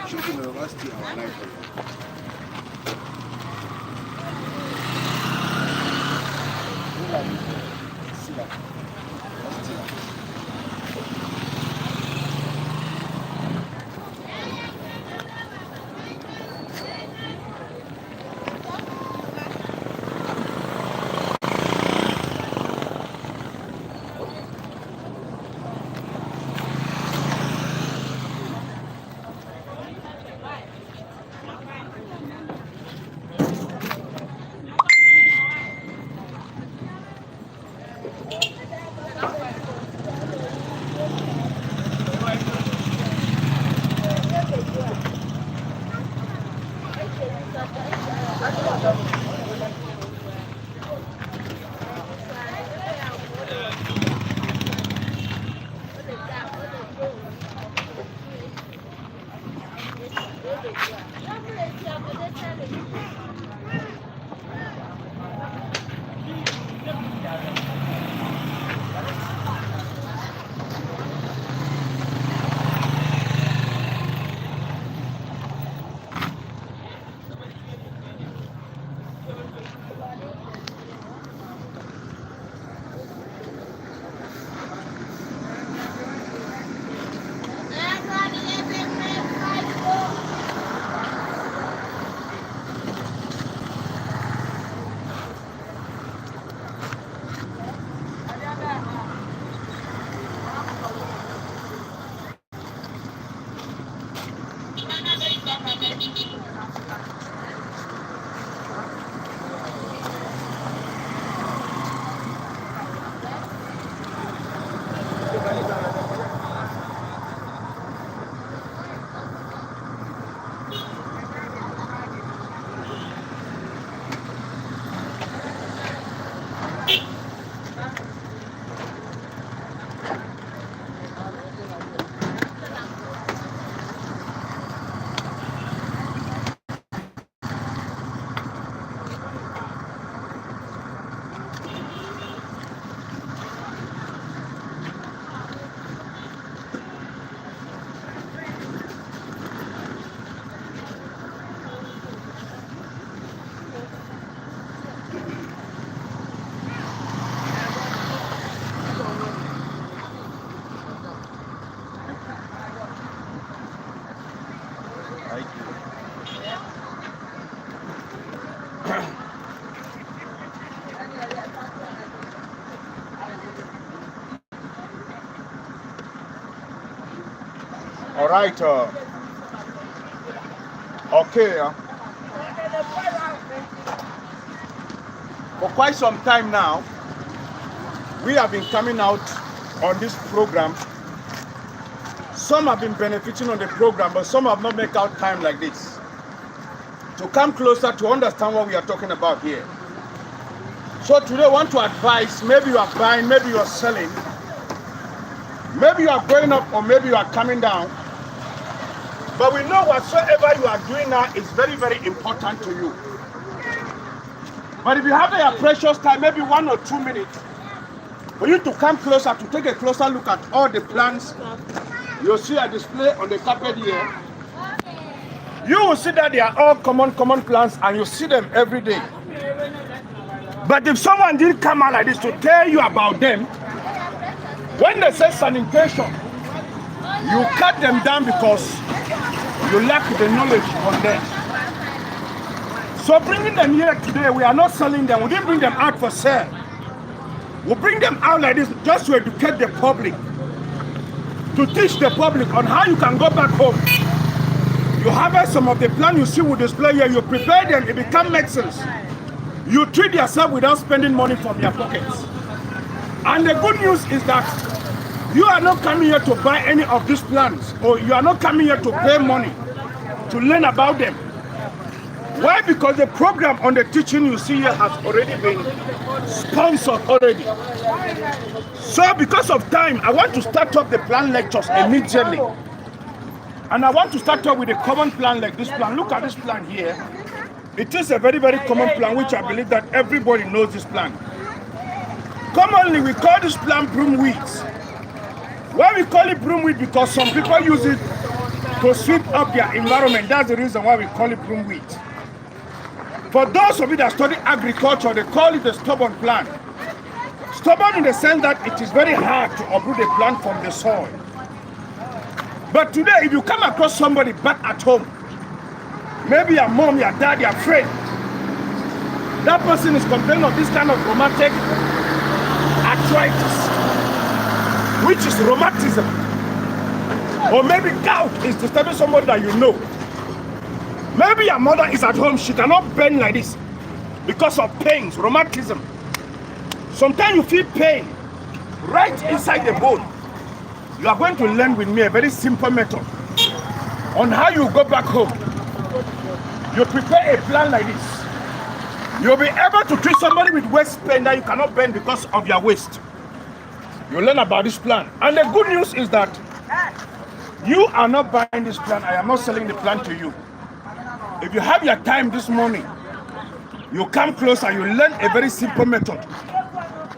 Shooting the university our life. See that? All right. Okay. For quite some time now, we have been coming out on this program. Some have been benefiting on the program, but some have not made out time like this to come closer to understand what we are talking about here. So today I want to advise, maybe you are buying, maybe you are selling, maybe you are going up or maybe you are coming down. But we know whatsoever you are doing now is very, very important to you. But if you have your precious time, maybe 1 or 2 minutes, for you to come closer, to take a closer look at all the plants you'll see a display on the carpet here. You will see that they are all common plants and you see them every day. But if someone didn't come out like this to tell you about them, when they say sanitation, you cut them down because you lack the knowledge on them. So bringing them here today, we are not selling them. We didn't bring them out for sale. We bring them out like this just to educate the public, to teach the public on how you can go back home. You harvest some of the plant you see with display here, you prepare them, it becomes medicines. You treat yourself without spending money from your pockets. And the good news is that you are not coming here to buy any of these plants, or you are not coming here to pay money to learn about them. Why? Because the program on the teaching you see here has already been sponsored already. So because of time, I want to start up the plant lectures immediately. And I want to start up with a common plant like this plant. Look at this plant here. It is a very, very common plant, which I believe that everybody knows this plant. Commonly, we call this plant broom weeds. Why we call it broomweed? Because some people use it to sweep up their environment. That's the reason why we call it broomweed. For those of you that study agriculture, they call it the stubborn plant. Stubborn in the sense that it is very hard to uproot a plant from the soil. But today, if you come across somebody back at home, maybe your mom, your dad, your friend, that person is complaining of this kind of rheumatic arthritis, which is rheumatism. Or maybe gout is disturbing somebody that you know. Maybe your mother is at home, she cannot bend like this because of pains, rheumatism. Sometimes you feel pain right inside the bone. You are going to learn with me a very simple method on how you go back home. You prepare a plan like this. You'll be able to treat somebody with waist pain that you cannot bend because of your waist. You learn about this plan. And the good news is that you are not buying this plan. I am not selling the plan to you. If you have your time this morning, you come closer, you learn a very simple method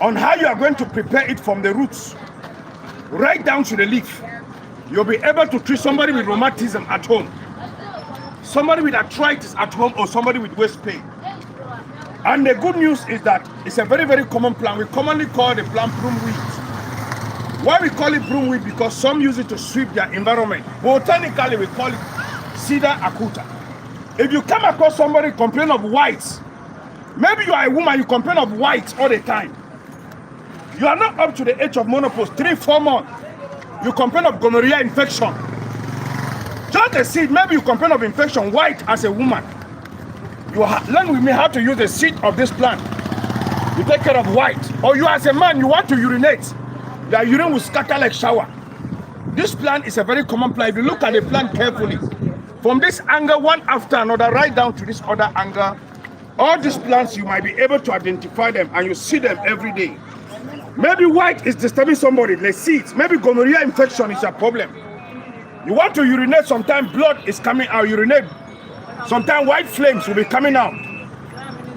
on how you are going to prepare it from the roots right down to the leaf. You'll be able to treat somebody with rheumatism at home, somebody with arthritis at home, or somebody with waist pain. And the good news is that it's a very, very common plant. We commonly call the plant broomweed. Why we call it broomweed? Because some use it to sweep their environment. Botanically, we call it Cedar acuta. If you come across somebody complain of whites, maybe you are a woman, you complain of whites all the time. You are not up to the age of menopause, 3-4 months. You complain of gonorrhea infection. Just a seed, maybe you complain of infection, white as a woman. You learn with me how to use the seed of this plant. You take care of white. Or you as a man, you want to urinate. Your urine will scatter like shower. This plant is a very common plant. If you look at the plant carefully, from this angle, one after another, right down to this other angle, all these plants, you might be able to identify them and you see them every day. Maybe white is disturbing somebody, let's see it. Maybe gonorrhea infection is a problem. You want to urinate, sometimes blood is coming out, urinate. Sometimes white flames will be coming out.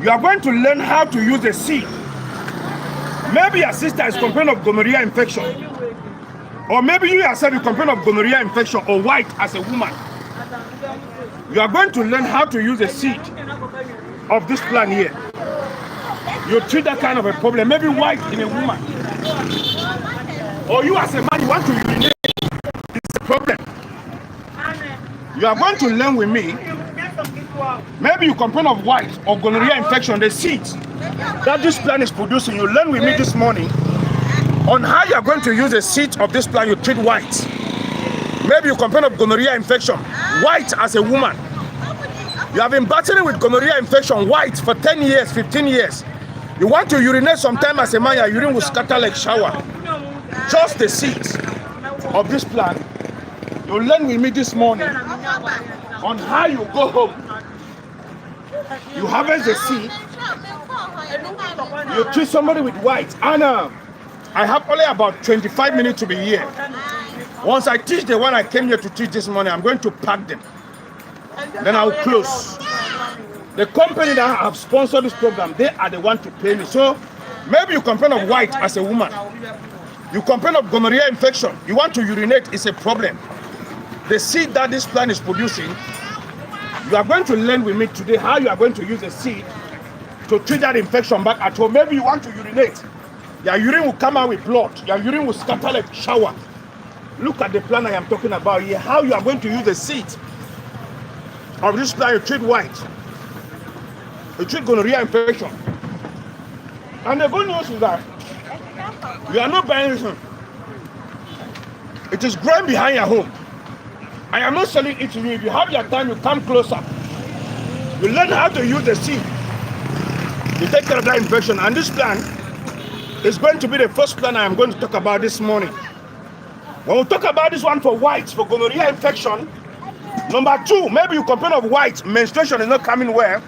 You are going to learn how to use the seed. Maybe your sister is complaining of gonorrhea infection. Or maybe you yourself, you complain of gonorrhea infection or white as a woman. You are going to learn how to use the seed of this plant here. You treat that kind of a problem, maybe white in a woman. Or you as a man, you want to urinate, it's a problem. You are going to learn with me. Maybe you complain of white or gonorrhea infection, the seeds that this plant is producing. You learn with me this morning on how you are going to use the seeds of this plant. You treat white. Maybe you complain of gonorrhea infection, white as a woman. You have been battling with gonorrhea infection, white, for 10 years, 15 years. You want to urinate sometime as a man, your urine will scatter like shower. Just the seeds of this plant. You learn with me this morning on how you go home. You harvest the seed. You treat somebody with white. And I have only about 25 minutes to be here. Once I teach the one I came here to teach this morning, I'm going to pack them. Then I'll close. The company that have sponsored this program, they are the one to pay me. So maybe you complain of white as a woman. You complain of gonorrhea infection. You want to urinate, it's a problem. The seed that this plant is producing, you are going to learn with me today how you are going to use the seed to treat that infection back at home. Maybe you want to urinate. Your urine will come out with blood. Your urine will scatter like shower. Look at the plant I am talking about here. How you are going to use the seed of this plant. You treat white. You treat gonorrhea infection. And the good news is that you are not buying this. It is growing behind your home. I am not selling it to you. If you have your time, you come closer. You learn how to use the seed. You take care of that infection. And this plant is going to be the first plant I am going to talk about this morning. When we talk about this one for whites, for gonorrhea infection, number 2, maybe you complain of whites, menstruation is not coming well.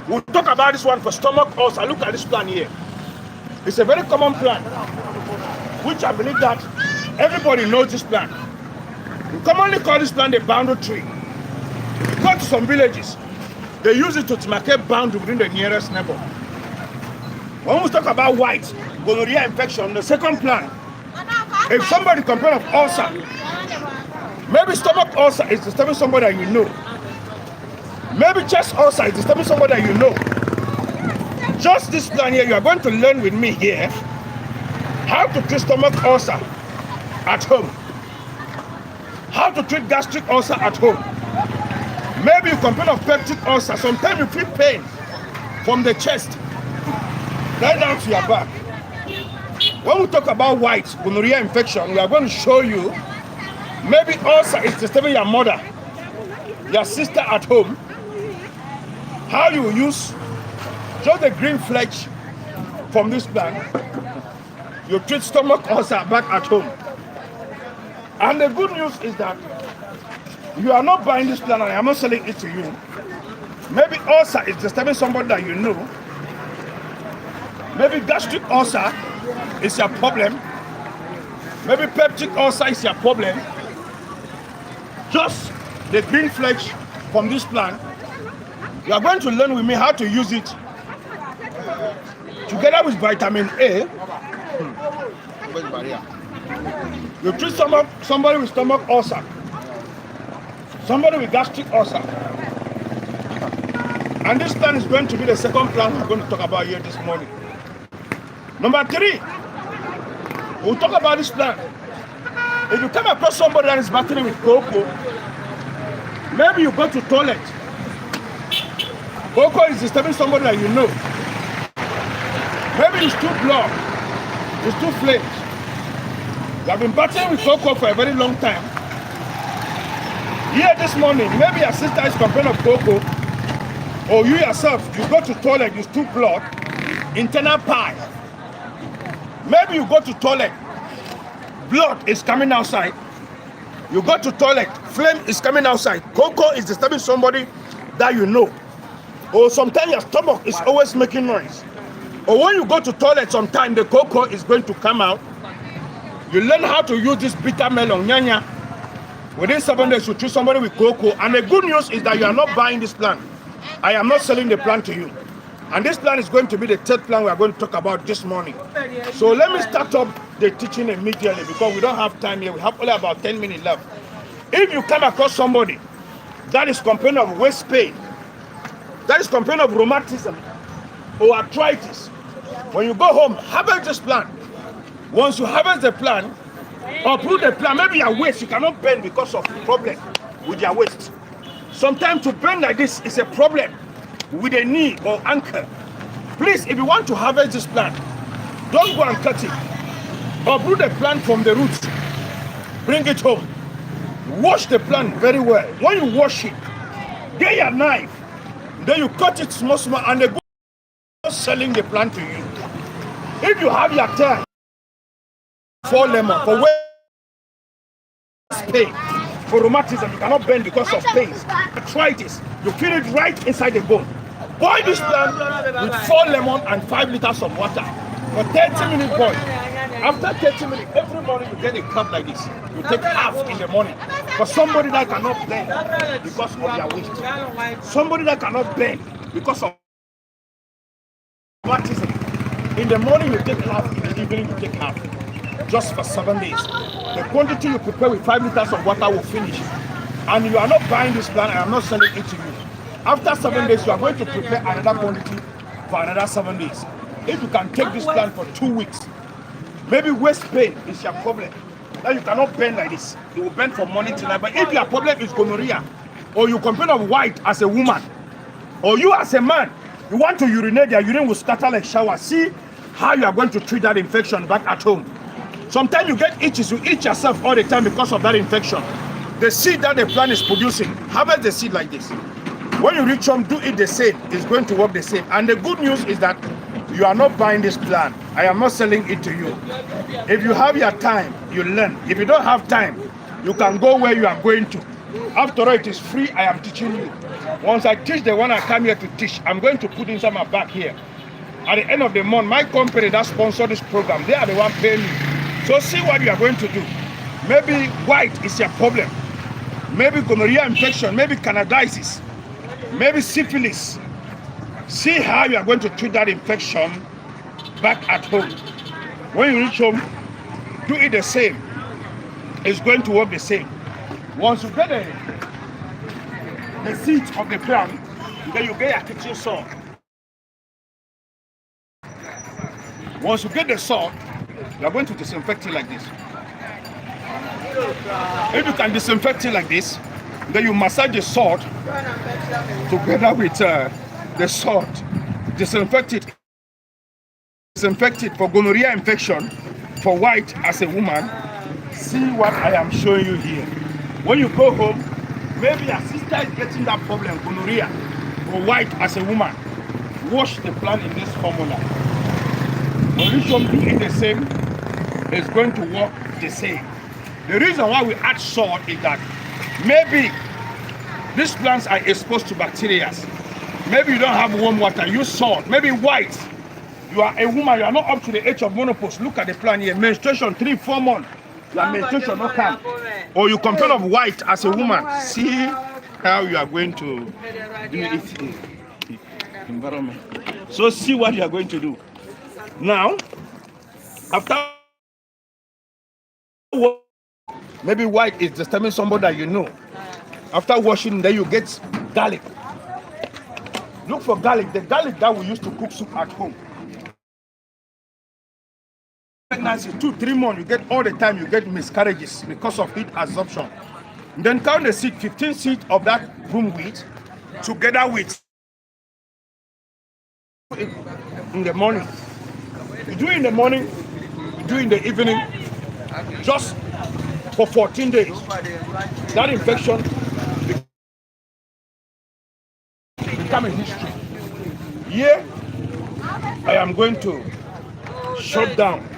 We'll talk about this one for stomach ulcer. Look at this plant here. It's a very common plant, which I believe that everybody knows this plant. We commonly call this plant the boundary tree. If you go to some villages, they use it to demarcate boundary within the nearest neighbor. When we talk about white, gonorrhea infection, the second plant If somebody complain of ulcer, maybe stomach ulcer is disturbing somebody that you know. Maybe chest ulcer is disturbing somebody that you know. Just this plan here, you are going to learn with me here how to treat stomach ulcer at home. How to treat gastric ulcer at home. Maybe you complain of peptic ulcer. Sometimes you feel pain from the chest right down to your back. When we talk about white gonorrhea infection, we are going to show you maybe ulcer is disturbing your mother, your sister at home. How you use just the green flesh from this plant, you treat stomach ulcer back at home. And the good news is that you are not buying this plant and I am not selling it to you. Maybe ulcer is disturbing somebody that you know. Maybe gastric ulcer is your problem. Maybe peptic ulcer is your problem. Just the green flesh from this plant. You are going to learn with me how to use it together with vitamin A. You treat somebody with stomach ulcer, somebody with gastric ulcer. And this plan is going to be the second plan we're going to talk about here this morning. Number 3, we'll talk about this plan. If you come across somebody that is battling with cocoa, maybe you go to toilet. Cocoa is disturbing somebody that you know. Maybe it's too blocked, it's too flamed. You have been battling with cocoa for a very long time. Here this morning, maybe your sister is complaining of cocoa, or you yourself, you go to toilet, it's too blocked, internal pie. Maybe you go to toilet, blood is coming outside. You go to toilet, flame is coming outside. Cocoa is disturbing somebody that you know. Or sometimes your stomach is always making noise. Or when you go to toilet, sometimes the cocoa is going to come out. You learn how to use this bitter melon, nyanya. Within 7 days, you treat somebody with cocoa. And the good news is that you are not buying this plant. I am not selling the plant to you. And this plan is going to be the 3rd plan we are going to talk about this morning. So let me start up the teaching immediately because we don't have time here. We have only about 10 minutes left. If you come across somebody that is complaining of waist pain, that is complaining of rheumatism or arthritis, when you go home, harvest this plant. Once you harvest the plant, uproot the plant, maybe your waist, you cannot bend because of problem with your waist. Sometimes to bend like this is a problem with a knee or ankle. Please, if you want to harvest this plant, don't go and cut it. Uproot the plant from the roots. Bring it home. Wash the plant very well. When you wash it, get your knife. Then you cut it small, and they go selling the plant to you. If you have your time for lemon, for waist pain, for rheumatism, you cannot bend because of pain. Arthritis, you feel it right inside the bone. Boil this plant with 4 lemon and 5 liters of water for 30 minutes boil. After 30 minutes, every morning you get a cup like this. You take half in the morning. For somebody that cannot bend because of their waist. Somebody that cannot bend because of rheumatism. In the morning you take half, in the evening you take half. Just for 7 days. The quantity you prepare with 5 liters of water will finish. And you are not buying this plant, I am not selling it to you. After 7 days, you are going to prepare another quantity for another 7 days. If you can take this plant for 2 weeks, maybe waist pain is your problem. Now you cannot bend like this. You will bend from morning till night. But if your problem is gonorrhea, or you complain of white as a woman, or you as a man, you want to urinate, your urine will scatter like shower. See how you are going to treat that infection back at home. Sometimes you get itches, you itch yourself all the time because of that infection. The seed that the plant is producing, harvest the seed like this. When you reach home, do it the same. It's going to work the same. And the good news is that you are not buying this plant. I am not selling it to you. If you have your time, you learn. If you don't have time, you can go where you are going to. After all, it is free. I am teaching you. Once I teach the one I come here to teach, I'm going to put inside my bag here. At the end of the month, my company that sponsors this program, they are the one paying me. So see what you are going to do. Maybe white is your problem. Maybe gonorrhea infection, maybe candidiasis, maybe syphilis. See how you are going to treat that infection back at home. When you reach home, do it the same. It's going to work the same. Once you get the seed of the plant, then you get your kitchen salt. Once you get the salt, you are going to disinfect it like this. If you can disinfect it like this, then you massage the salt together with the salt. Disinfect it. Disinfect it for gonorrhea infection, for white as a woman. See what I am showing you here. When you go home, maybe your sister is getting that problem, gonorrhea, or white as a woman. Wash the plant in this formula. When you show me the same, it's going to work the same. The reason why we add salt is that maybe these plants are exposed to bacteria. Maybe you don't have warm water, use salt. Maybe white. You are a woman, you are not up to the age of menopause. Look at the plant here. Menstruation, 3-4 months. Your menstruation not come. Or you complain of white as a woman. See how you are going to do it in environment. So see what you are going to do. Now, after maybe white is disturbing somebody that you know. After washing, then you get garlic. Look for garlic, the garlic that we used to cook soup at home. Pregnancy, 2-3 months, you get all the time, you get miscarriages because of heat absorption. Then count the seed, 15 seeds of that broom wheat together with in the morning. You do it in the morning, you do it in the evening, just for 14 days. That infection become a history. Here, I am going to shut down.